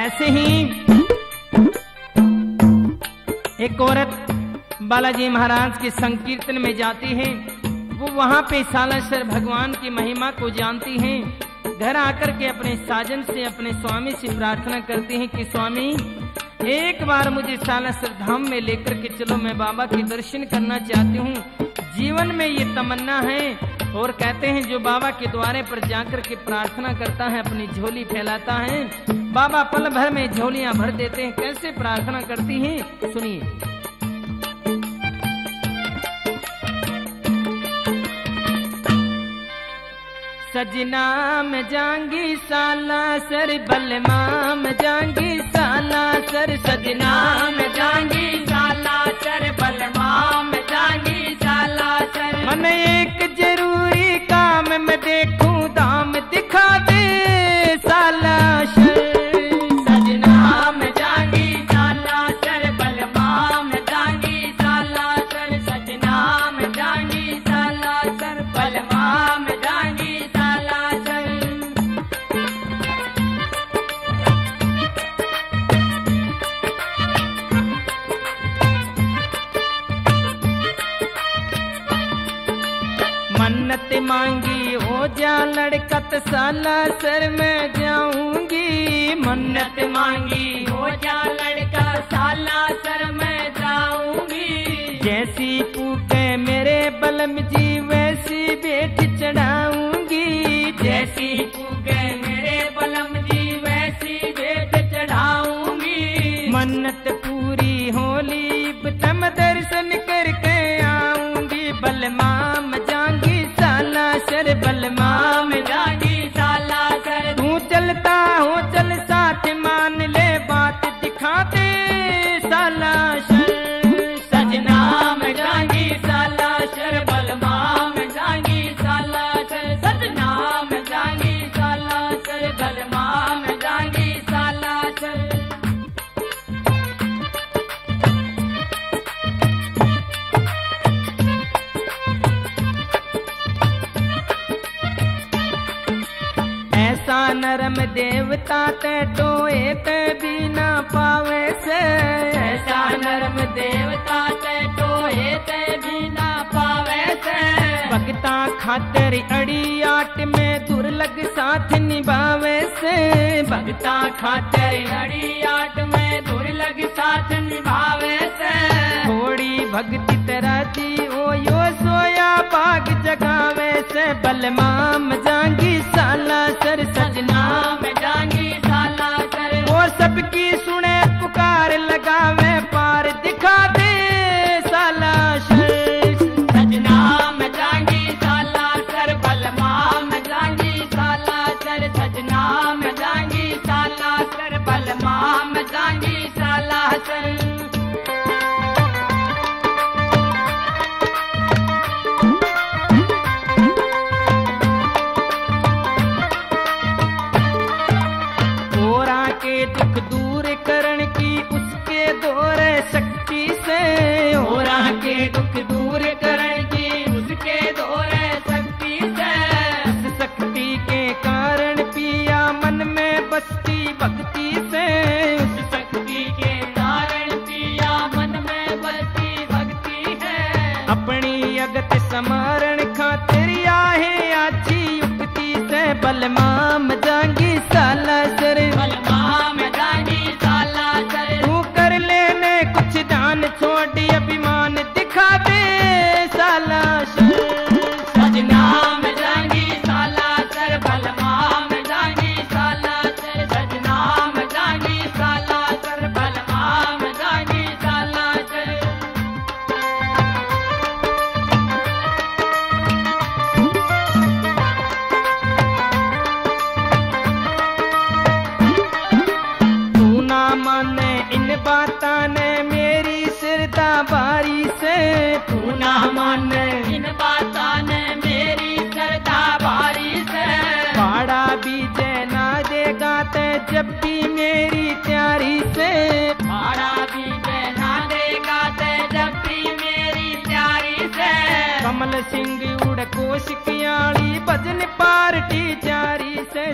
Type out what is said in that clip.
ऐसे ही एक औरत बालाजी महाराज के संकीर्तन में जाती है। वो वहां पे सालासर भगवान की महिमा को जानती हैं। घर आकर के अपने साजन से, अपने स्वामी से प्रार्थना करती हैं कि स्वामी एक बार मुझे सालासर धाम में लेकर के चलो, मैं बाबा के दर्शन करना चाहती हूँ, जीवन में ये तमन्ना है। और कहते हैं जो बाबा के द्वारे पर जाकर के प्रार्थना करता है, अपनी झोली फैलाता है, बाबा पल भर में झोलियां भर देते हैं। कैसे प्रार्थना करती हैं सुनिए। सजना में जांगी सालासर, बलमा में जांगी सालासर, सजना में जांगी सालासर, बलमा में जांगी सालासर। मन एक जरूरी काम में देखूं, दाम दिखा दे सालासर। सजना में जांगी सालासर, बलमा में जांगी सालासर, सजना में जांगी सालासर, बलमा में जांगी। मन्नत मांगी हो जा लड़कत, सालासर में जाऊंगी। मन्नत मांगी हो जा लड़का, सालासर में जाऊंगी। जैसी पूके मेरे बलम जी, वैसी बेट चढ़ाऊंगी। जैसी पूके मेरे बलम जी, वैसी बेट चढ़ाऊंगी। मन्नत पूरी होली तम दर्शन करके आऊंगी। बलमा में जाऊंगी सालासर, बलमा में जाऊंगी सालासर। तू चलता हो चल साथ, मान ले बात दिखा दे सालासर। सजना में जाऊंगी सालासर, बलमा में जाऊंगी सालासर, सजना में जाऊंगी सालासर, बलमा में जाऊंगी सालासर। ऐसा नरम देवता ते टोए ते भी ना पावे से। ऐसा नरम देवता ते टोए ते भी ना पावे से। भगता खातिर अड़ी आट में दुर्लग साथ निभावे से। भगता खातिर अड़ी आट में दुर्लग साथ निभावे से। थोड़ी भक्ति तेरा दी ओ यो सोया बाग जगावे से। बलमा में जाऊंगी सालासर, सजना में जाऊंगी सालासर। वो सबकी सुने पुकार, लगावे पार दिखा दे सालासर। सजना में जाऊंगी सालासर, बलमा में जाऊंगी सालासर, सजना में जाऊंगी सालासर, बलमा में जाऊंगी सालासर। दुख दूर करण की उसके दौरे शक्ति से। होरा के दुख दूर करण की उसके दौरे शक्ति से। उस शक्ति के कारण पिया मन में बसती भक्ति से। उस शक्ति के कारण पिया मन में बसती भक्ति है। अपनी अगत समारण खातिर आहे अच्छी युक्ति से। बलमा में जाऊंगी सालासर, बलमा में जाऊंगी सालासर। तू कर लेने कुछ दान, छोड़ी अभिमान दिखा दे सालासर। सजना में जाऊंगी सालासर, बलमा में जाऊंगी सालासर, सजना में जाऊंगी सालासर, बलमा में जाऊंगी सालासर। माने इन बाता ने मेरी श्रद्धा बारी से। तू ना माने इन बाता ने मेरी श्रद्धा बारी से। पाड़ा बीजे ना देगा ते जब भी मेरी तैयारी से। पाड़ा बीजे ना देगा ते जब भी मेरी तैयारी से। कमल सिंह उड़ कोश कियाड़ी, भजन पार्टी जारी से।